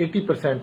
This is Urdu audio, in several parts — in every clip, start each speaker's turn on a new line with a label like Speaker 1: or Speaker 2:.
Speaker 1: 80%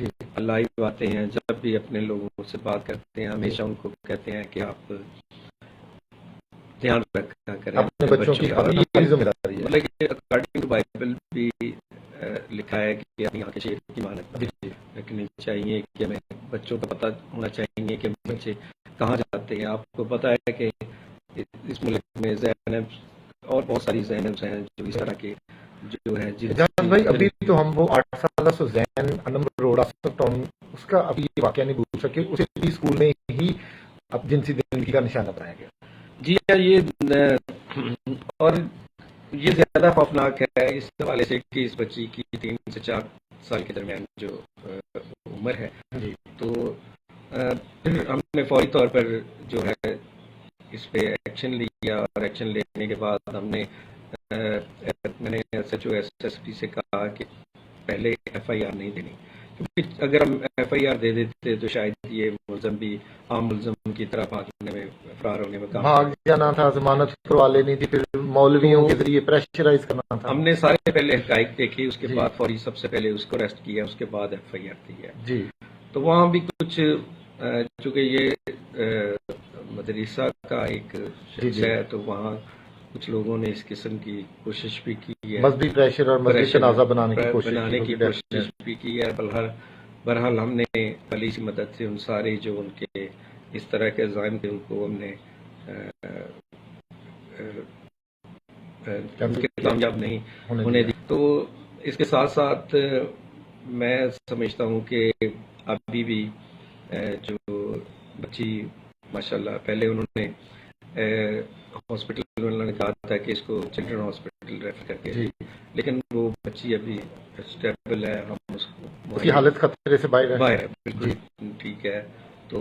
Speaker 2: ہیں، لائیو آتے ہیں، جب بھی اپنے لوگوں سے بات کرتے ہیں ہمیشہ ان کو کہتے ہیں کہ آپ دھیان رکھا کریں
Speaker 1: اپنے بچوں کی
Speaker 2: اور
Speaker 1: حفاظت
Speaker 2: یہ
Speaker 1: ہماری ذمہ داری ہے.
Speaker 2: مطلب کہ اکارڈنگ ٹو بائبل بھی لکھا ہے کہ اپنی آنکھیں شیر کی مانند
Speaker 1: جی جی
Speaker 2: رکھنی چاہیے، کہ ہمیں بچوں کا پتہ ہونا چاہیے کہ بچے کہاں جاتے ہیں. آپ کو پتہ ہے کہ اس ملک میں زینب اور بہت ساری زینبs ہیں جو اس طرح کے جو ہے
Speaker 1: اجاز بھائی ابھی تو ہم وہ 8 سالہ سوزین انمر روڈ آصف ٹاؤن اس کا ابھی یہ واقعہ نہیں بھول سکے، اسے بھی اسکول میں ہی اب جنسی زندگی کا نشانہ بنایا گیا.
Speaker 2: جی ہاں، یہ اور یہ زیادہ خوفناک ہے اس حوالے سے کہ اس بچی کی 3 سے 4 سال کے درمیان جو عمر ہے،
Speaker 1: جی
Speaker 2: تو ہم نے فوری طور پر جو ہے اس پہ ایکشن لیا، اور ایکشن لینے کے بعد میں نے S H O S S P سے کہا کہ پہلے ایف آئی آر نہیں دینی، کیونکہ اگر ہم ایف آئی آر دے دیتے تو شاید یہ ملزم بھی عام ملزم کی طرح بھاگنے میں فرار ہونے میں
Speaker 1: بھاگ جانا تھا، ضمانت کروا لینی تھی، پھر مولویوں کے ذریعے پریشرائز کرنا تھا.
Speaker 2: ہم نے سارے پہلے حقائق دیکھی، اس کے بعد فوری سب سے پہلے اس کو اریسٹ کیا، اس کے بعد ایف آئی آر دی ہے.
Speaker 1: جی
Speaker 2: تو وہاں بھی کچھ چونکہ یہ مدرسہ کا ایک شخص ہے تو وہاں کچھ لوگوں نے اس قسم کی کوشش بھی کی ہے،
Speaker 1: مذہبی پریشر اور مذہبی تنازع بنانے کی
Speaker 2: کوشش بھی کی ہے. بہرحال ہم نے علی کی مدد سے ان سارے جو ان کے اس طرح کے عزائم تھے ان کو ہم نے کامیاب نہیں ہونے دی. تو اس کے ساتھ ساتھ میں سمجھتا ہوں کہ ابھی بھی جو بچی ماشاءاللہ پہلے انہوں نے ہاسپٹل انہوں نے کہا تھا کہ اس کو چلڈرن ہاسپٹل ریفر کر کے، لیکن وہ بچی ابھی اسٹیبل ہے، ہم اس
Speaker 1: کی حالت خطرے سے باہر
Speaker 2: ہے، بالکل ٹھیک ہے. تو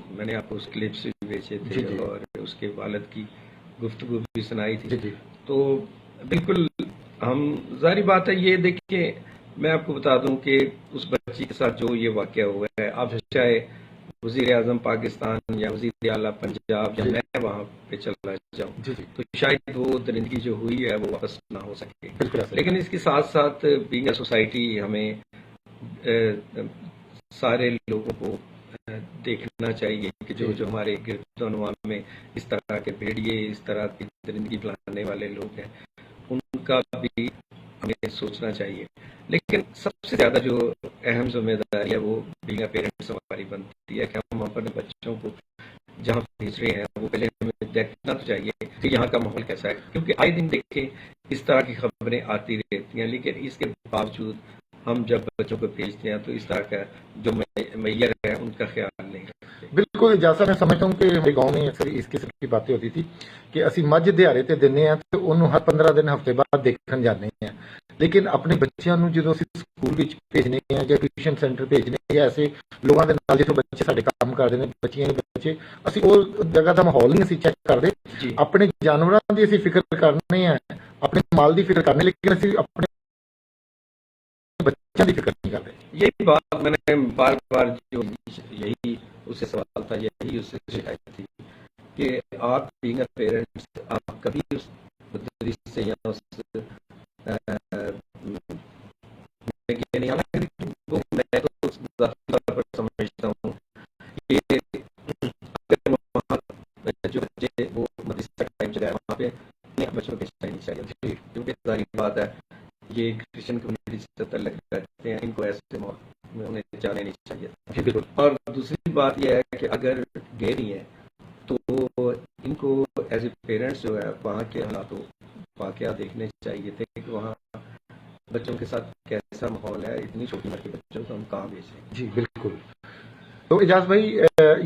Speaker 2: میں نے آپ کو اس کلپس بھی بھیجے تھے اور اس کے والد کی گفتگو بھی سنائی تھی. تو بالکل ہم ظاہری بات ہے، یہ دیکھیں میں آپ کو بتا دوں کہ اس بچی کے ساتھ جو یہ واقعہ ہوا ہے، اب چاہے وزیر اعظم پاکستان یا وزیر اعلیٰ پنجاب یا میں وہاں پہ چلا جاؤں تو شاید وہ درندگی جو ہوئی ہے وہ واپس نہ ہو سکے. لیکن اس کے ساتھ ساتھ بینگ اے سوسائٹی ہمیں سارے لوگوں کو دیکھنا چاہیے کہ جو ہمارے گرد و نواح میں اس طرح کے بھیڑیے، اس طرح کی درندگی پھیلانے والے لوگ ہیں، ان کا بھی ہمیں سوچنا چاہیے. لیکن سب سے زیادہ جو اہم ذمہ داری ہے وہ بینگ اے پیرنٹس ہماری بنتی ہے کہ ہم اپنے بچوں کو جہاں بھیج رہے ہیں وہ پہلے ہمیں دیکھنا تو چاہیے کہ یہاں کا ماحول کیسا ہے، کیونکہ آئے دن دیکھیں اس طرح کی خبریں آتی رہتی ہیں، لیکن اس کے باوجود ہم جب بچوں کو بھیجتے ہیں تو اس طرح کا جو معیار ہے ان کا خیال نہیں رکھتے.
Speaker 1: بالکل جیسا میں سمجھتا ہوں کہ ہمارے گاؤں میں اکثر اس قسم کی باتیں ہوتی تھی کہ اسی مجھ دیہڑے تے دینے ہیں تو انہوں ہر 15 دن ہفتے بعد دیکھن جانے ہیں، لیکن اپنے بچیاں نوں جدوں اسی سکول وچ بھیجنے ہیں یا ٹیوشن سینٹر بھیجنے یا ایسے لوگوں دے نال جتھوں بچے ساڈے کام کردے نے بچیاں بچے اسی او جگہ دا ماحول نہیں اسی چیک کردے. اپنے جانوراں دی اسی فکر کرنے ہیں، اپنے مال دی فکر کرنے، لیکن اسی اپنے بچوں کی فکر نہیں کرتے.
Speaker 2: یہی بات میں نے بار بار جو یہی اس سے سوال تھا، یہی اس سے شکایت تھی کہ آپ بینگ اے پیرنٹس آپ کبھی اس مدرس سے یا اس نہیں وہ میں تو ذاتی طور پر سمجھتا ہوں کہ جو بچے وہ مدرسہ ٹائم چلا ہے وہاں پہ بچوں کو بھیجنا نہیں چاہیے، کیونکہ ظاہری بات ہے یہ کرسچن کمیونٹی سے تعلق رکھتے ہیں، ان کو ایسے میں انہیں جانے نہیں چاہیے. اور دوسری بات یہ ہے کہ اگر گئے نہیں ہیں تو ان کو ایز اے پیرنٹس جو ہے وہاں کے حالات واقعہ دیکھنے چاہیے تھے کہ وہاں بچوں کے ساتھ کیسا ماحول ہے، اتنی چھوٹی عمر کے بچوں کو ہم کہاں بھیج رہے ہیں.
Speaker 1: جی بالکل. تو اجاز بھائی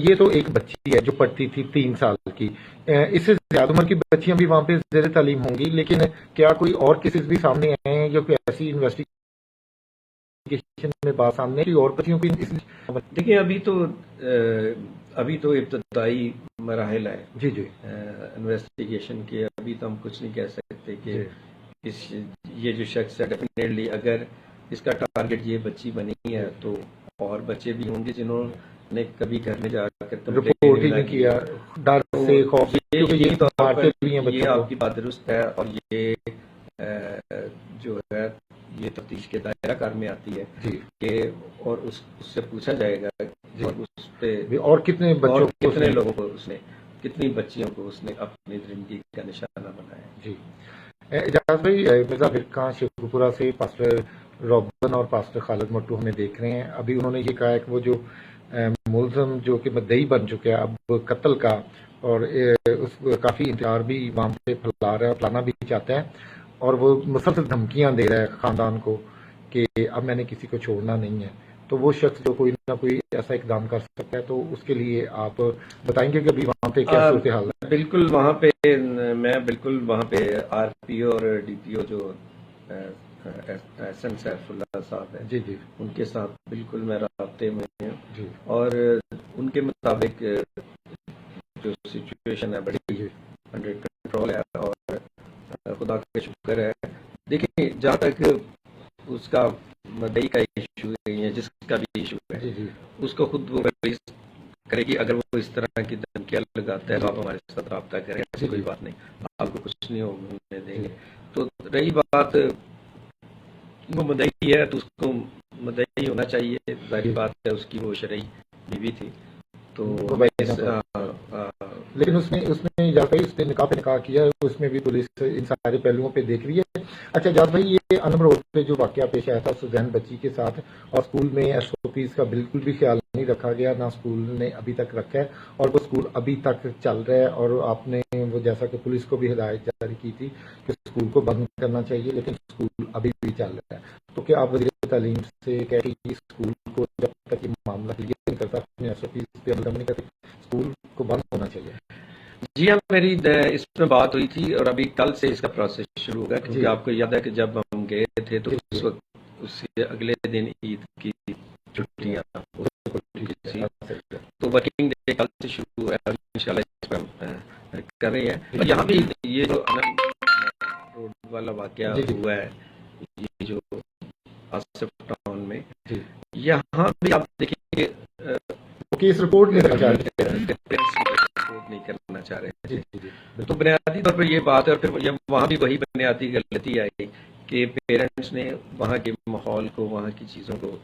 Speaker 1: یہ تو ایک بچی ہے جو پڑھتی تھی 3 سال کی، اس سے زیادہ عمر کی بچیاں بھی وہاں پہ زیر تعلیم ہوں گی، لیکن کیا کوئی اور کیسز بھی سامنے آئے ہیں جو کہ ایسی انویسٹیگیشن میں بات سامنے کی اور بچیوں کی؟
Speaker 2: دیکھیں ابھی تو ابتدائی مراحل ہے
Speaker 1: جی
Speaker 2: انویسٹیگیشن کے، ابھی تو ہم کچھ نہیں کہہ سکتے کہ یہ جو شخص ہے ڈیفینیٹلی اگر اس کا ٹارگٹ یہ بچی بنی ہے تو اور بچے بھی ہوں گے جنہوں نے کبھی گھر میں جا کر
Speaker 1: رپورٹ ہی نہیں کیا، ڈر سے خوف،
Speaker 2: یہ آپ کی بات درست ہے. اور یہ جو ہے یہ تفتیش کے دائرہ کار میں آتی ہے
Speaker 1: جی
Speaker 2: کہ اور اس سے پوچھا جائے گا
Speaker 1: جی
Speaker 2: اور اس پہ
Speaker 1: اور کتنے
Speaker 2: اور
Speaker 1: بچوں کو
Speaker 2: کتنے لوگوں کو اس نے کتنی بچیوں کو اس نے اپنی زندگی کا نشانہ بنایا.
Speaker 1: جی اعجاز بھائی، مرزا فرقہ شیخو پورہ سے پاسٹر روبن اور پاسٹر خالد مٹو ہمیں دیکھ رہے ہیں. ابھی انہوں نے یہ کہا ہے کہ وہ جو ملزم جو کہ مدعی بن چکے ہیں اب قتل کا، اور اس کافی انتظار بھی وہاں پہ پھیلا رہا ہے، پھیلانا بھی چاہتا ہے، اور وہ مسلسل دھمکیاں دے رہا ہے خاندان کو کہ اب میں نے کسی کو چھوڑنا نہیں ہے. تو وہ شخص جو کوئی نہ کوئی ایسا اقدام کر سکتا ہے، تو اس کے لیے آپ بتائیں گے کہ ابھی وہاں پہ کیا صورتحال ہے؟
Speaker 2: بالکل وہاں پہ میں بالکل وہاں پہ آر پی او اور ڈی پی او جو احسن سیف اللہ صاحب ہیں
Speaker 1: جی جی
Speaker 2: ان کے ساتھ بالکل میں رابطے میں ہوں،
Speaker 1: جی
Speaker 2: اور ان کے مطابق جو سچویشن ہے بڑی
Speaker 1: جی
Speaker 2: انڈر کنٹرول ہے، اور خدا کا شکر ہے. دیکھیں جہاں تک اس کا مدعی کا ایشو ہے، جس کا بھی ایشو ہے،
Speaker 1: جی جی
Speaker 2: اس کو خود وہ ریلیز کرے گی. اگر وہ اس طرح کی دھمکیاں لگاتا ہے تو آپ ہمارے ساتھ رابطہ کریں، ایسی کوئی بات نہیں، آپ کو کچھ نہیں ہونے دیں گے. تو رہی بات وہ مدعی ہے تو اس کو مدعی ہونا چاہیے، ظاہری بات ہے اس کی وہ شرعی بیوی تھی. تو
Speaker 1: لیکن اس نے جا کر اس نے نکاح پہ نکاح کیا ہے، اس میں بھی پولیس ان سارے پہلوؤں پہ دیکھ رہی ہے. اچھا جاز بھائی، یہ انم روڈ پہ جو واقعہ پیش آیا تھا سوزین بچی کے ساتھ، اور اسکول میں ایس او پیز کا بالکل بھی خیال نہیں رکھا گیا، نہ اسکول نے ابھی تک رکھا ہے، اور وہ اسکول ابھی تک چل رہا ہے. اور آپ نے وہ جیسا کہ پولیس کو بھی ہدایت جاری کی تھی کہ اسکول کو بند کرنا چاہیے، لیکن اسکول ابھی بھی چل رہا ہے. تو کیا آپ وزیر تعلیم سے کہہ رہی کہ اسکول کو جب تک یہ معاملہ کلیئر نہیں کرتا، اپنے ایس او پیز پہ عمل نہیں کرتے، اسکول کو بند ہونا چاہیے؟
Speaker 2: جی ہاں، میری اس میں بات ہوئی تھی، اور ابھی کل سے اس کا پروسیس شروع ہوگا، کیونکہ آپ کو یاد ہے کہ جب ہم گئے تھے تو اس وقت اس سے اگلے دن عید کی چھٹیاں ہو چکی تھی، تو ورکنگ ڈے کل سے شروع ہے، انشاءاللہ اس پہ ہم کر رہے ہیں. اور یہاں بھی یہ جو روڈ والا واقعہ ہوا ہے، یہ جو آصف ٹاؤن میں، یہاں بھی آپ دیکھیں کہ
Speaker 1: کیس رپورٹ نہیں کرنا چاہ
Speaker 2: رہے تھے. تو بنیادی طور پر یہ بات ہے، اور پھر وہاں بھی وہی بنیادی غلطی آئی کہ پیرنٹس نے وہاں کے ماحول کو، وہاں کی چیزوں کو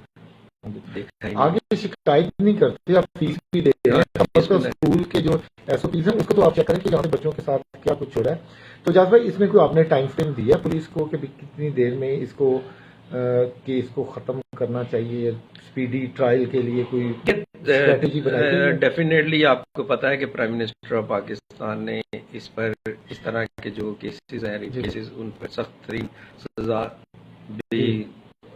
Speaker 2: دیکھا ہی نہیں.
Speaker 1: آگے شکایت نہیں کرتے، آپ فیس بھی دیتے ہیں. اسکول کے جو ایس او پیز ہیں اس کو تو آپ چیک کریں کہ یہاں پہ بچوں کے ساتھ کیا کچھ ہو رہا ہے. تو جاز بھائی، اس میں کوئی آپ نے ٹائم فریم دیا پولیس کو کہ کتنی دیر میں اس کو کیس کو ختم کرنا چاہیے، اسپیڈی ٹرائل کے لیے کوئی اسٹریٹجی بنائی گئی ہے؟
Speaker 2: ڈیفینیٹلی آپ کو پتا ہے کہ پرائم منسٹر آف پاکستان نے اس پر اس طرح کے جو کیسز ہیں، ریپ کیسز، ان پر سخت ترین سزا بھی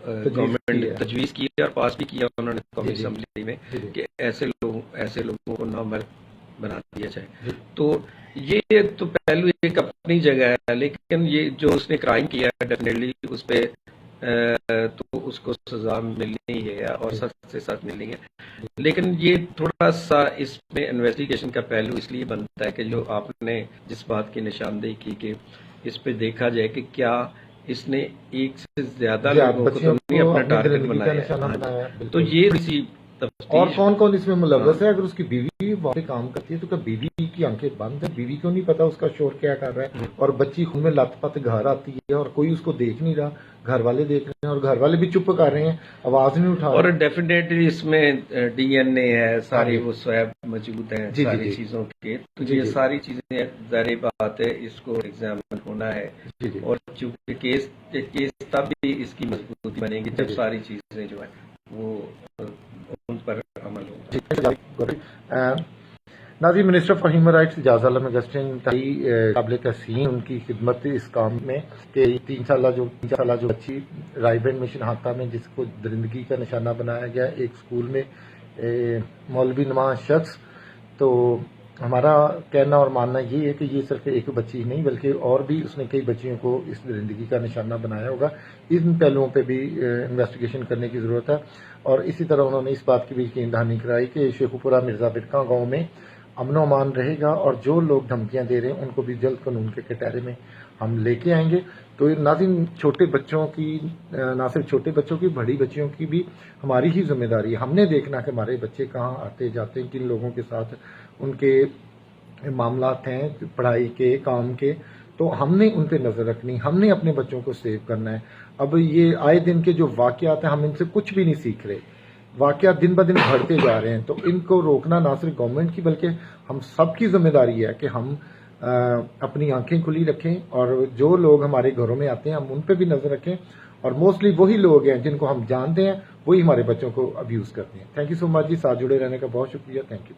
Speaker 2: گورنمنٹ تجویز کی ہے اور پاس بھی کیا انہوں نے قومی اسمبلی میں، کہ ایسے لوگوں کو نامرد بنا دیا جائے. تو یہ تو پہلو ایک اپنی جگہ ہے، لیکن یہ جو اس نے کرائم کیا ہے ڈیفینیٹلی اس پہ تو اس کو سزا ملنی ہے اور سخت سے سخت ملنی ہے. لیکن یہ تھوڑا سا اس میں انویسٹیگیشن کا پہلو اس لیے بنتا ہے کہ جو آپ نے جس بات کی نشاندہی کی کہ اس پہ دیکھا جائے کہ کیا اس نے ایک سے زیادہ لوگوں کو تو نہیں اپنا ٹارگٹ بنایا. تو یہ اسی
Speaker 1: اور کون کون اس میں ملوث ہے؟ اگر اس کی بیوی وہاں پہ کام کرتی ہے تو کیا بیوی کی آنکھیں بند ہیں؟ بیوی کو نہیں پتا اس کا شوہر کیا کر رہا ہے، اور بچی خون میں لت پت گھر آتی ہے اور کوئی اس کو دیکھ نہیں رہا، گھر والے دیکھ رہے ہیں اور گھر والے بھی چپ کر رہے ہیں، آواز نہیں اٹھا رہے.
Speaker 2: اور ڈیفینیٹلی اس میں ڈی این اے ہے، ساری وہ سویب موجود ہیں ساری چیزوں کے، تو یہ ساری چیزیں ظاہر بات ہے اس کو ایگزامن ہونا ہے. اور چونکہ کیس تب بھی اس کی مضبوطی بنے گی جب ساری چیزیں جو ہیں وہ ان پر عمل ہوگا.
Speaker 1: ناظرین، منسٹر فار ہیومن رائٹس اعجاز عالم اگسٹین انتہائی قابل تحسین ان کی خدمت اس کام میں کہ 3 سالہ جو بچی رائے بینڈ مشن ہاتھا میں جس کو درندگی کا نشانہ بنایا گیا ایک اسکول میں مولوی نما شخص. تو ہمارا کہنا اور ماننا یہ ہے کہ یہ صرف ایک بچی ہی نہیں بلکہ اور بھی اس نے کئی بچیوں کو اس درندگی کا نشانہ بنایا ہوگا. ان پہلوؤں پہ بھی انویسٹیگیشن کرنے کی ضرورت ہے. اور اسی طرح انہوں نے اس بات کی بھی یقین دہانی کرائی کہ شیخو پورہ مرزا فرقہ گاؤں میں امن و امان رہے گا، اور جو لوگ دھمکیاں دے رہے ہیں ان کو بھی جلد قانون کے کٹہرے میں ہم لے کے آئیں گے. تو ناظرین، چھوٹے بچوں کی، نہ صرف چھوٹے بچوں کی، بڑی بچیوں کی بھی ہماری ہی ذمہ داری ہے. ہم نے دیکھنا کہ ہمارے بچے کہاں آتے جاتے ہیں، کن لوگوں کے ساتھ ان کے معاملات ہیں پڑھائی کے، کام کے. تو ہم نے ان پہ نظر رکھنی، ہم نے اپنے بچوں کو سیو کرنا ہے۔ اب یہ آئے دن کے جو واقعات ہیں ہم ان سے کچھ بھی نہیں سیکھ رہے، واقعات دن بدن بڑھتے جا رہے ہیں، تو ان کو روکنا نہ صرف گورنمنٹ کی بلکہ ہم سب کی ذمہ داری ہے کہ ہم اپنی آنکھیں کھلی رکھیں، اور جو لوگ ہمارے گھروں میں آتے ہیں ہم ان پہ بھی نظر رکھیں، اور موسٹلی وہی لوگ ہیں جن کو ہم جانتے ہیں وہی ہمارے بچوں کو ابیوز کرتے ہیں۔ تھینک یو سو مچ جی، ساتھ جڑے رہنے کا بہت شکریہ، تھینک یو۔